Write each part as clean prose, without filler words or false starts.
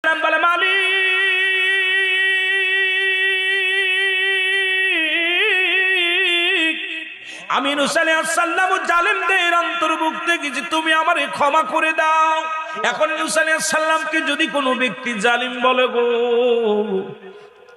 ইসলাম বলে মালিক আমি মুসা আলাইহিস সালাম জালেমদের অন্তর্ভুক্ত কিছু তুমি আমারে ক্ষমা করে দাও। এখন মুসা আলাইহিস সালামকে যদি কোনো ব্যক্তি জালিম বলে গো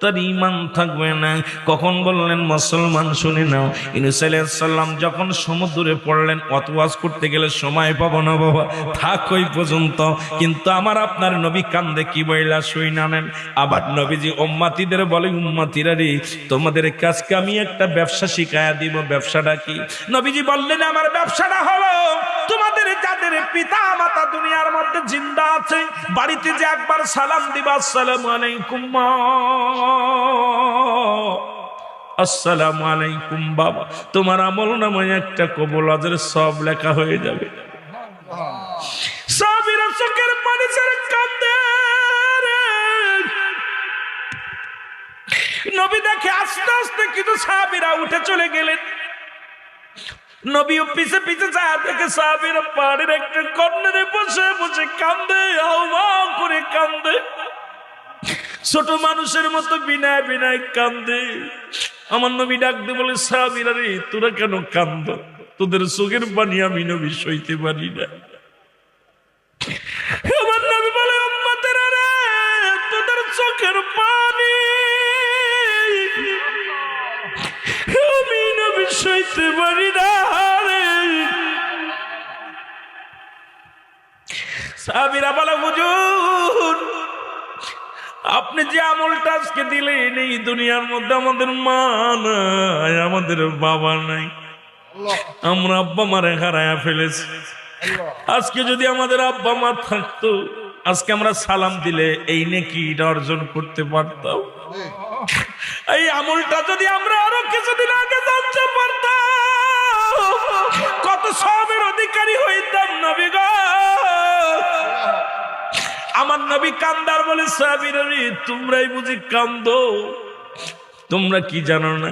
তার ঈমান থাকবে না। কখন বললেন মুসলমান শুনে নাও, মুসা আলাইহিস সালাম যখন সমুদ্রে পড়লেন অত ওয়াজ করতে গেলে সময় পাবো না বাবা, থাক ওই পর্যন্ত। কিন্তু আমার আপনার নবী কান্দে কি বইলা শুই না নেন। আবার নবীজি উম্মতিদের বলে উম্মতিরা রে তোমাদের কাজকে আমি একটা ব্যবসা শিখায়া দিব। ব্যবসাটা কি? নবীজি বললেন আমার ব্যবসাটা হলো তোমাদের যাদের পিতা মাতা দুনিয়ার মধ্যে জিন্দা আছে বাড়িতে যে একবার সালাম দিবা আসসালামু আলাইকুম মা, আসসালামু আলাইকুম বাবা, তোমার আমল নামায় একটা কবুল আজের সব লেখা হয়ে যাবে। সাহাবীরা চোখের পানি ছেড়ে কাঁদে। নবী দেখে আস্তে আস্তে কিছু সাহাবীরা উঠে চলে গেলেন। নবীও পিছে পিছে যায় দেখে সাহাবীরা পাড়ের একটা কর্নারে বসে বসে কান্দে, আওয়াজ করে কান্দে, ছোট মানুষের মতো বিনায় বিনায় কান্দে। আমার নবী ডাকতে বলে সাহাবীরা রে তোরা কেন কান্দ? তোদের চোখের পানি আমি নবী সইতে পারি না। আমার নবী বলে উম্মতেরা রে তোদের চোখের পানি আমি নবী সইতে পারি না রে। সাহাবীরা বলে হুজুর আপনি যে আমলটা আজকে দিলেন এই দুনিয়ার মধ্যে আমাদের মা নাই, আমাদের বাবা নাই, আমরা আব্বা মারে হারায়া ফেলেছি। আজকে যদি আমাদের আব্বা মা থাকতো আজকে আমরা সালাম দিলে এই নেকিটা অর্জন করতে পারতাম। এই আমলটা যদি আমরা আরো কিছুদিন আগে জানতে পারতাম কত সওয়াবের অধিকারী হইতাম নবী গো। আমার নবী কান্দার বলে সাহাবীরা রে তোমরাই বুঝি কান্দো? তোমরা কি জানো না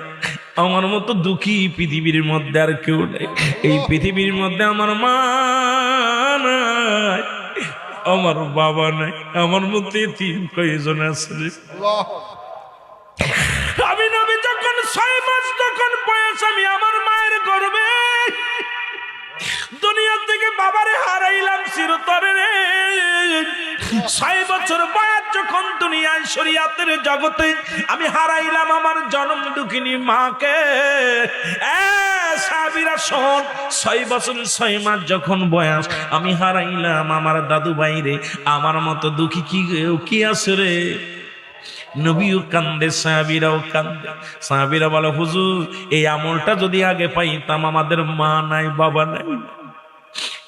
আমার মতো দুঃখী পৃথিবীর মধ্যে আর কেউ নেই। এই পৃথিবীর মধ্যে আমার মা নাই, আমার বাবা নাই, আমার মধ্যে তিন কয়জন আছে। আমি নবী যখন 6 মাস তখন বয়স আমি আমার মায়ের গর্ভে দুনিয়া থেকে বাবারে হারাইলাম চিরতরে রে। 6 বছর বয়স যখন দুনিয়ায় শরীয়তের জগতে আমি হারাইলাম আমার জন্ম দুঃখিনী মাকে। সাহাবীরা শোন 6 বছর 6 মাস যখন বয়স আমি হারাইলাম আমার দাদু ভাইরে, আমার মতো দুঃখী কি আছে রে? নবীও কান্দে সাহাবীরাও কান্দে। সাহাবীরা বলে হুজুর এই আমলটা যদি আগে পাইতাম, আমাদের মা নাই বাবা নাই,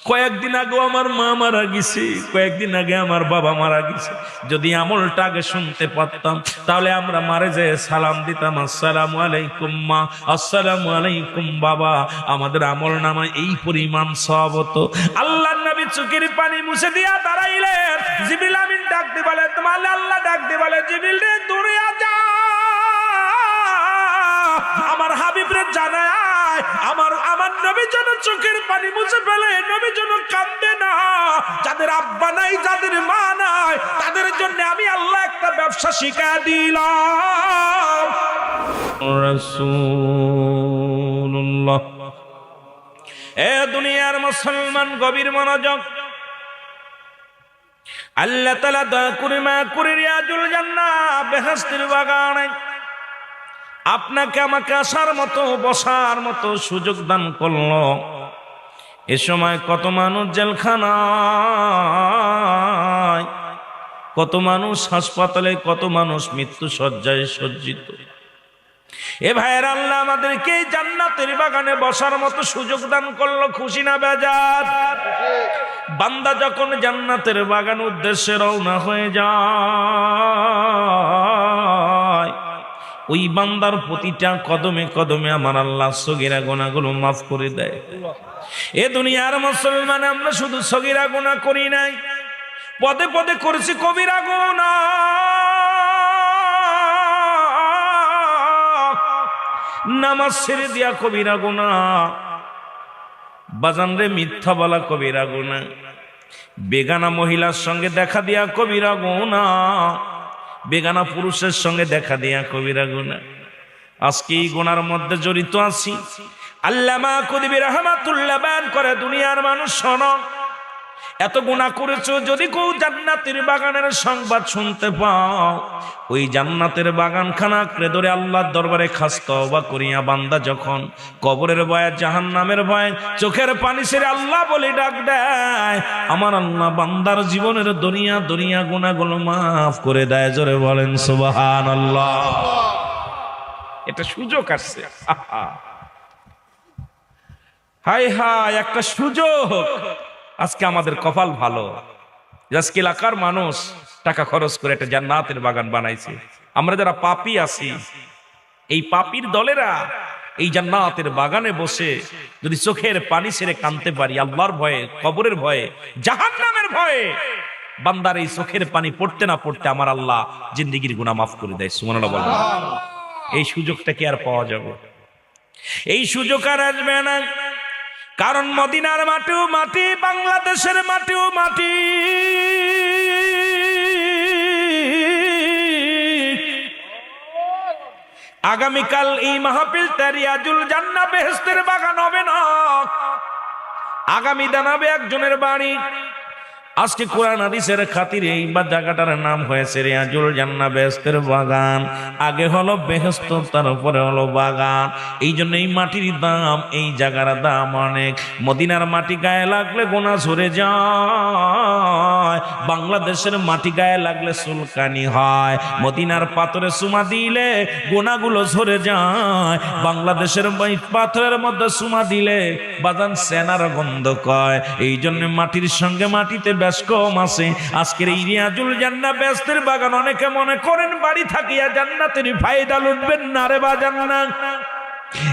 কয়েকদিন আগে আমার মা মারা গেছে, কয়েকদিন আগে আমার বাবা মারা গেছে, যদি আমলটা আগে শুনতে পারতাম তাহলে আমরা মারে যেয়ে সালাম দিতাম আসসালামু আলাইকুম মা, আসসালামু আলাইকুম বাবা, আমাদের আমল নামায় এই পরিমাণ সওয়াব হতো। আল্লাহর নবী চোখের পানি মুছে দিয়া দাঁড়াইলেন। জিবরিল আমিন ডাক দিয়ে বলে তোমার আল্লাহ ডাক দিয়ে বলে জিবরিল রে দূরে যা, আমার হাবিব রে জানায় আমার নবী যেন চোখের পানি মুছে ফেলে, নবী যেন কাঁদে না। যাদের আব্বা নাই যাদের মা নাই তাদের জন্য আমি আল্লাহ একটা ব্যবসা শিখা দিলাম। রাসূলুল্লাহ এ দুনিয়ার মুসলমান গভীর মনোযোগ। আল্লাহ তাআলা দয়া করে মা করে রিয়াজুল জান্নাহ বেহেশতের বাগানে আপনাকে আমাকে আসার মতো বসার মতো সুযোগ দান করলো। এ সময় কত মানুষ জেলখানায়, কত মানুষ হাসপাতালে, কত মানুষ মৃত্যু শয্যায় সজ্জিত। এ ভাইয়ের আল্লাহ আমাদেরকে জান্নাতের বাগানে বসার মতো সুযোগ দান করলো, খুশি না বেজার? বান্দা যখন জান্নাতের বাগান উদ্দেশ্যে রওনা হয়ে যায় ওই বান্দার প্রতিটা কদমে কদমে আমার আল্লাহ সগীরা গুনাহগুলো মাফ করে দেয়। এ দুনিয়ার মুসলমান আমরা শুধু সগীরা গুনাহ করি নাই, পদে পদে করেছি কবিরা গুনাহ। নামাজ ছেড়ে দিয়া কবিরা গুনাহ, বাজান রে মিথ্যা বলা কবিরা গুনাহ, বেগানা মহিলার সঙ্গে দেখা দিয়া কবিরা গুনাহ, বেগানা পুরুষের সঙ্গে দেখা দিয়া কবিরা গুনাহ। আজকে এই গুনার মধ্যে জড়িত আছি। আল্লামা কুতুবী রাহমাতুল্লাহ বয়ান করে, দুনিয়ার মানুষ শোনো, এত গুনাহ করেছো, যদি কেউ জান্নাতের বাগানের সংবাদ শুনতে পাও, ওই জান্নাতের বাগানখানা আঁকড়ে ধরে আল্লাহর দরবারে খাস তওবা করিয়া বান্দা যখন কবরের ভয়ে, জাহান্নামের ভয়ে চোখের পানি ছেড়ে আল্লাহ বলে ডাক দেয়, আমার আল্লাহ বান্দার জীবনের দুনিয়া গুনাহগুলো মাফ করে দেয়। জোরে বলেন সুবহানাল্লাহ। এটা সুযোগ আসছে। হায় হায়, একটা সুযোগ। আজকে আমাদের কপাল ভালো, আজকে এলাকার মানুষ টাকা খরচ করে একটা জান্নাতের বাগান বানাইছে। আমরা যারা পাপী আছি, এই পাপীর দলেরা এই জান্নাতের বাগানে বসে যদি চোখের পানি ছেড়ে কাঁদতে পারি, আল্লাহর ভয়ে, কবরের ভয়ে, জাহান্নামের ভয়ে, বান্দার এই চোখের পানি পড়তে না পড়তে আমার আল্লাহ জিন্দেগির গুনাহ মাফ করে দেয়। সুবহানাল্লাহ বলেন। এই সুযোগটা কি আর পাওয়া যাবে? এই সুযোগ আর আসবে না। কারণ মদিনার মাটিও মাটি, বাংলাদেশের মাটিও মাটি। আগামীকাল এই মাহফিলটা রিয়াজুল জান্নাহ বেহেশতের বাগান হবে না, আগামী দানাবে একজনের বাড়ি। আজকে কোরআন হাদিসের খাতিরে এই জায়গাটার নাম হয়েছে রিয়াজুল জান্নাহ বেহেশতের বাগান। আগে হলো বেহেশত, তারপরে হলো বাগান। এই জন্য এই মাটির দাম, এই জায়গার দাম অনেক। মদিনার মাটি গায়ে লাগলে গোনা ঝরে যায়, বাংলাদেশের মাটি গায়ে লাগলে চুলকানি হয়। মদিনার পাথরে চুমা দিলে গোনাগুলো ঝরে যায়, বাংলাদেশের পাথরের মধ্যে চুমা দিলে বাজান সেনার গন্ধ কয়। এই জন্য মাটির সঙ্গে মাটিতে বেশ কম আছে। আজকের এই রিয়াজুল জান্নাহ বেহেশতের বাগান অনেকে মনে করেন বাড়ি থাকিয়া জান্নাতের ফায়দা লুটবেন না রে বাজান না।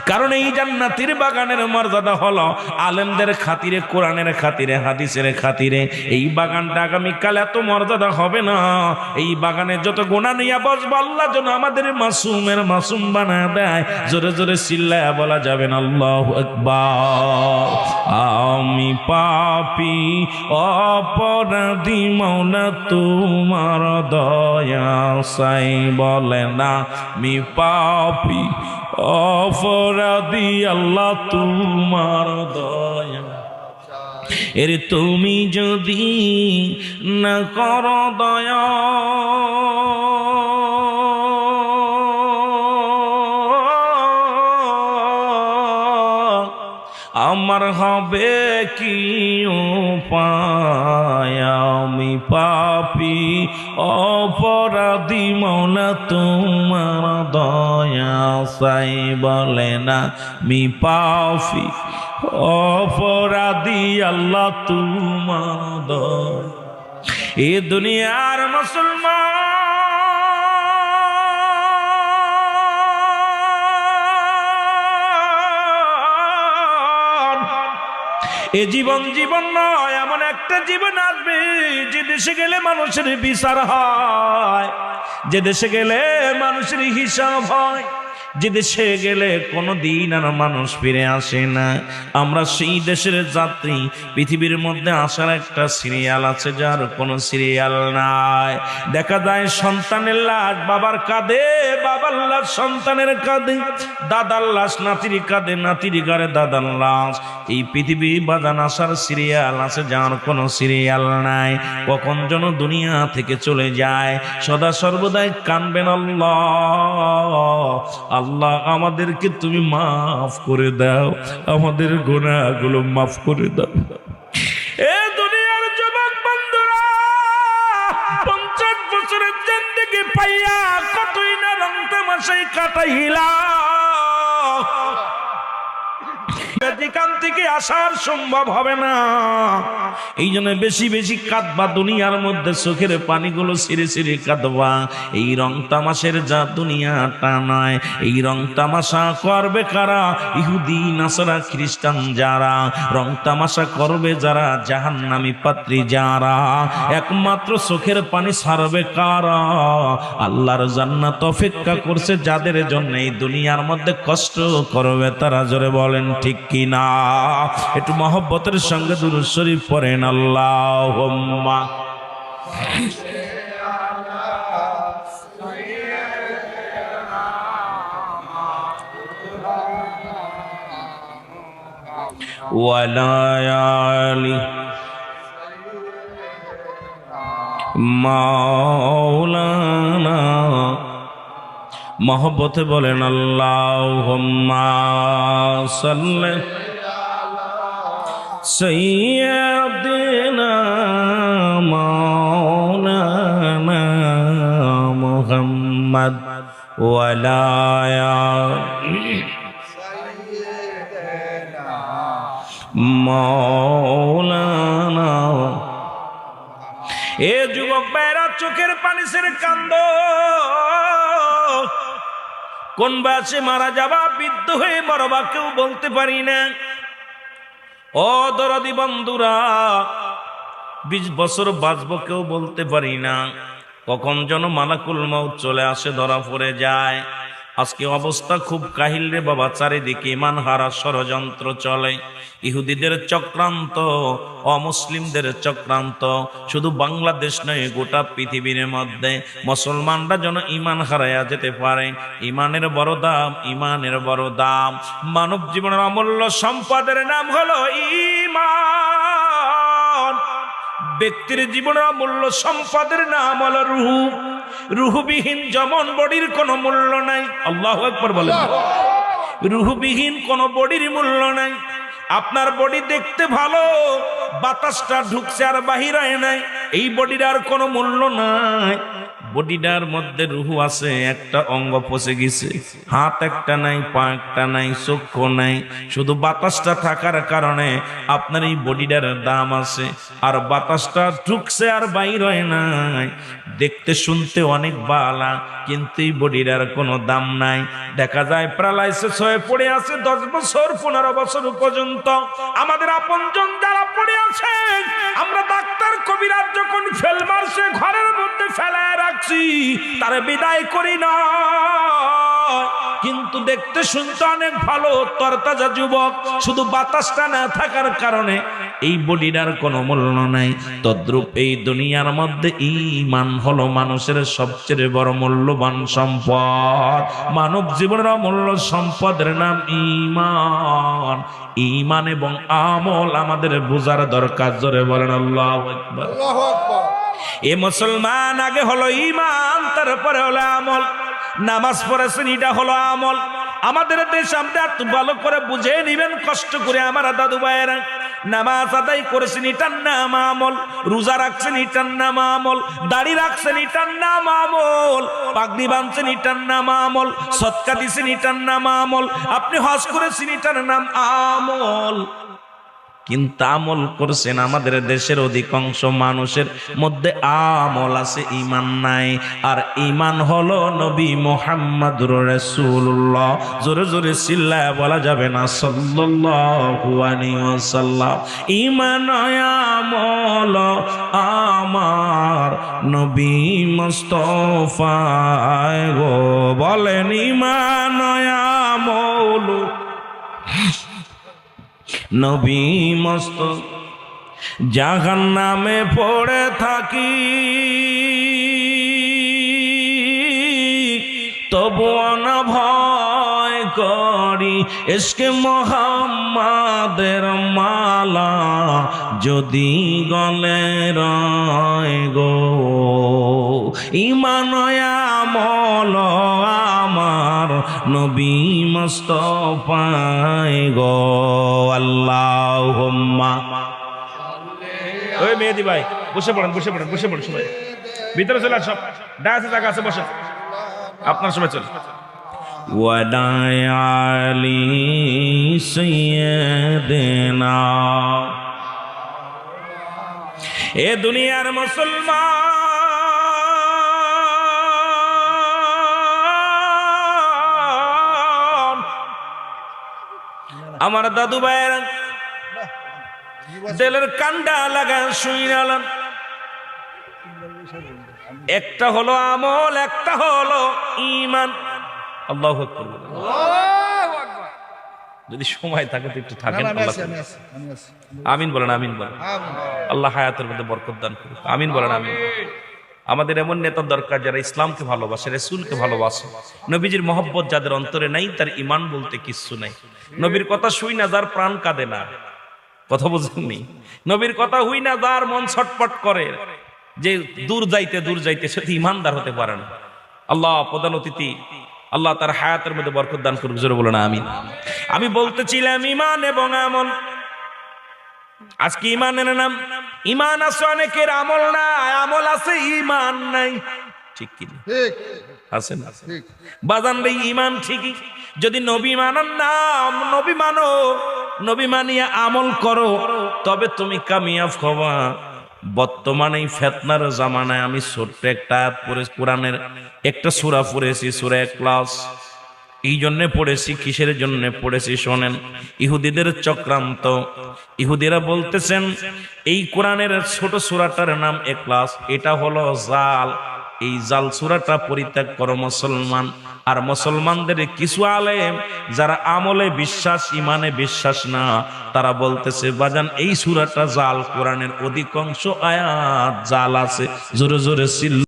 কারণ এই জান্নাতের বাগানের মর্যাদা হলো আলেমদের খাতিরে, কোরআনের খাতিরে, হাদিসের খাতিরে। এই বাগানটা আগামীকাল এত মর্যাদা হবে না। এই বাগানে যত গুনাহ নিয়ে বসবো, আল্লাহ যেন আমাদের মাসুমের মাসুম বানায় দেয়। জোরে জোরে চিল্লায়া বলা যাবে না আল্লাহু আকবার। আমি পাপী অপরাধী, মাওলা তোমার দয়া চাই। বলে না আমি পাপী অপরাধী, আল্লাহ তোমার দয়া। এর তুমি যদি না করো দয়া, আমার হবে কি উপায়? আমি পাপী অপরাধী, মাওলা তোমার দয়া চাই। বলে না আমি পাপী অপরাধী, আল্লাহ তোমার দয়া। এ দুনিয়ার মুসলমান, এ জীবন জীবন নয়, এমন একটা জীবন আসবে যে দেশে গেলে মানুষের বিচার হয়, যে দেশে গেলে মানুষের হিসাব হয়, যে দেশে গেলে কোনোদিন আর মানুষ ফিরে আসে না। আমরা সেই দেশের যাত্রী। পৃথিবীর মধ্যে আসার একটা সিরিয়াল আছে, যার কোনো সিরিয়াল নাই। দেখা যায় সন্তানের লাশ বাবার কাঁধে, বাবার লাশ সন্তানের কাঁধে, দাদার লাশ নাতির কাঁধে, নাতির ঘরে দাদার লাশ। এই পৃথিবী বাজান আসার সিরিয়াল আছে, যার কোনো সিরিয়াল নাই। কখন যেন দুনিয়া থেকে চলে যায়। সদা সর্বদাই কানবেন আল্লাহ, আল্লাহ আমাদেরকে তুমি মাফ করে দাও, আমাদের গুনাহগুলো মাফ করে দাও। এ দুনিয়ার যুবক বন্ধুরা, 50 বছরের জিন্দেগি পাইয়া কতই না রং তামাশায় কাটাইলা, এখান থেকে আসার সম্ভব হবে না। এই জন্য বেশি বেশি কাঁদবা, দুনিয়ার মধ্যে চোখের পানিগুলো ছিঁড়ে ছিঁড়ে কাঁদবা। এই রং তামাশের যা দুনিয়াটা নয়। এই রং তামাশা করবে কারা? ইহুদি, নাসারা, খ্রিস্টান যারা রং তামাশা করবে, যারা জাহান্নামী পাত্রী যারা, একমাত্র চোখের পানি ছাড়বে কারা? আল্লাহর জান্নাত অপেক্ষা করছে যাদের জন্য। এই দুনিয়ার মধ্যে কষ্ট করবে তারা। জোরে বলেন ঠিক কিনা? একটু মহব্বতের সঙ্গে দুরূদ শরীফ পড়েন আল্লাহুম্মা ওয়ালা আলি মাওলানা। মহব্বতে বলেন আল্লাহুম্মা সাল্লি সাইয়্যিদিনা মাওলানা মুহাম্মদ ওয়ালা আলি মাওলানা। এ যুবক ভাইরা, চোখের পানি ছেড়ে কান্দ। কোন বয়সে মারা যাবা, বৃদ্ধ হয়ে মরবা, কেউ বলতে পারি না। ও দরদি বন্ধুরা, 20 বছর বাঁচবো কেউ বলতে পারি না। কখন যেন মালাকুল মউত চলে আসে, ধরা পড়ে যায়। আজকে অবস্থা খুব কাহিল রে বাবা। চারিদিকে ইমান হারা ষড়যন্ত্র চলে, ইহুদিদের চক্রান্ত, অমুসলিমদের চক্রান্ত। শুধু বাংলাদেশ নয়, গোটা পৃথিবীর মধ্যে মুসলমানরা যেন ইমান হারাইয়া যেতে পারে। ইমানের বড় দাম, ইমানের বড় দাম। মানব জীবনের অমূল্য সম্পদের নাম হলো ঈমান। ব্যক্তির জীবনের অমূল্য সম্পদের নাম হলো রূহ। রূহবিহীন যেমন বডির কোনো মূল্য নাই। আল্লাহু আকবার বলেন। রূহবিহীন কোনো বডির মূল্য নাই। আপনার বডি দেখতে ভালো, বাতাসটা ঢুকছে আর বাহির হয় নাই, এই বডির আর কোনো মূল্য নাই। বডিটার মধ্যে রূহ আছে, একটা অঙ্গ পচে গেছে, হাত একটা নাই, পা একটা নাই, চক্ষু নাই, শুধু বাতাসটা থাকার কারণে আপনার এই বডিটার দাম আছে। আর বাতাসটা ঢুকছে আর বাইর হয় নাই। দেখতে শুনতে অনেক বালা, কিন্তু এই বডিটার কোনো দাম নাই। দেখা যায় প্যারালাইসিস হয়ে পড়ে আছে 10 বছর 15 বছর পর্যন্ত। আমাদের আপনজন যারা পড়ে আছে, আমরা ডাক্তার কবিরাজ যখন ফেল মারছে ঘরের মধ্যে ফেলায় রাখছি, তারে বিদায় করি না। কিন্তু দেখতে শুনতে অনেক ভালো, তরতাজা যুবক, শুধু বাতাসটা না থাকার কারণে এই বডিটার কোনো মূল্য নাই। তদ্রূপ এই দুনিয়ার মধ্যে ঈমান হলো মানুষের সবচেয়ে বড় মূল্যবান সম্পদ। মানব জীবনের অমূল্য সম্পদের নাম ঈমান। ঈমান এবং আমল আমাদের বোঝার দরকার। জোরে বলেন আল্লাহু আকবার। আল্লাহু আকবার। এ মুসলমান, আগে হলো ঈমান, তারপরে হলো আমল। নামাজ পড়েছেন, এটা হলো আমল। আমাদের দেশ আমরা একটু ভালো করে বুঝে নিবেন, কষ্ট করে আমার দাদু ভাইয়েরা। নামাজ আদায় করেছেন, এটার নাম আমল। রোজা রাখছেন, এটার নাম আমল। দাড়ি রাখছেন, এটার নাম আমল। পাগড়ি বাঁধছেন, এটার নাম আমল। সদকা দিছেন, এটার নাম আমল। আপনি হজ করেছেন, এটার নাম আমল। কিন্তু আমল করছেন, আমাদের দেশের অধিকাংশ মানুষের মধ্যে আমল আছে, ঈমান নাই। আর ঈমান হলো নবী মুহাম্মদুর রাসূলুল্লাহ। জোরে জোরে চিল্লায় বলা যাবে না সাল্লাল্লাহু আলাইহি ওয়াসাল্লাম। ঈমান আমল আমার নবী মুস্তাফা গো, বলেন ঈমান আমল নবী মস্ত। জাহান্নামে পড়ে থাকি তবুও না ভয় করি, ইশকে মুহাম্মাদের মালা যদি গলে রয় গো। ঈমান আমল আমার নবী মুস্তাফা গো। আল্লাহুম্মা। ওই মেহেদি ভাই, বসে পড়েন, বসে পড়েন, বসে পড়েন সবাই। ভিতরে চলে সব, ডায়াসে জায়গা আছে, বসেন। আপনার সবাই চল। ওয়াদায়ালি সাইয়্যিদিনা। এ দুনিয়ার মুসলমান, আমার দাদু ভাইয়ের দিলের কান্ডা লাগা শুইনালাম। একটা হলো আমল, একটা হলো ঈমান। আল্লাহু আকবার। যদি সময় থাকে তো একটু থাকেন। আমি আল্লাহ আছি, আমি আছি, আমি আছি। আমিন বলেন, আমিন বলেন। আমিন। আল্লাহ হায়াতের মধ্যে বরকত দান করুন, আমিন বলেন, আমিন। আমাদের এমন নেতার দরকার যারা ইসলামকে ভালোবাসে, রাসূলকে ভালোবাসে। নবীজির মহব্বত যাদের অন্তরে নাই, তার ঈমান বলতে কিচ্ছু নাই। নবীর কথা শুই না যার প্রাণ কাঁদে না, কথা বুঝেননি? নবীর কথা হুই না যার মন ছটপট করে, যে দূর যাইতে সে তো ঈমানদার হতে পারে না। আল্লাহ প্রধান অতিথি, আল্লাহ তার হায়াতের মধ্যে বরকত দান করুক, জোরে বলো না আমিন। আমি বলতেছিলাম ঈমান এবং আমল। আজকে ঈমানের নাম, ঈমান আছে অনেকের, আমল নাই, আমল আছে ঈমান নাই, ঠিক কি না? ঠিক, আছে না? ঠিক। বাজান রে, ঈমান ঠিকই, যদি নবী মানার নাম, নবী মানো, নবী মানিয়া আমল করো, তবে তুমি কামিয়াব হবা। বর্তমানে এই ফিতনার জামানায় আমি ছোট্ট একটা আয়াত পড়ে, কোরআনের একটা সূরা পড়েছি, সূরা ইখলাস। এই জন্য পড়েছি, কিসের জন্য পড়েছি শোনেন। ইহুদিদের চক্রান্ত। ইহুদিরা বলতেছেন এই কোরআনের ছোট সূরাটার নাম ইখলাস, এটা হলো জাল। এই জাল সূরাটা পরিত্যাগ করো মুসলমান। আর মুসলমানদের কিছু আলেম যারা আমলে বিশ্বাস, ইমানে বিশ্বাস না, তারা বলতেছে বাজান এই সূরাটা জাল, কোরআনের অধিকাংশ আয়াত জাল আছে। জোরে জোরে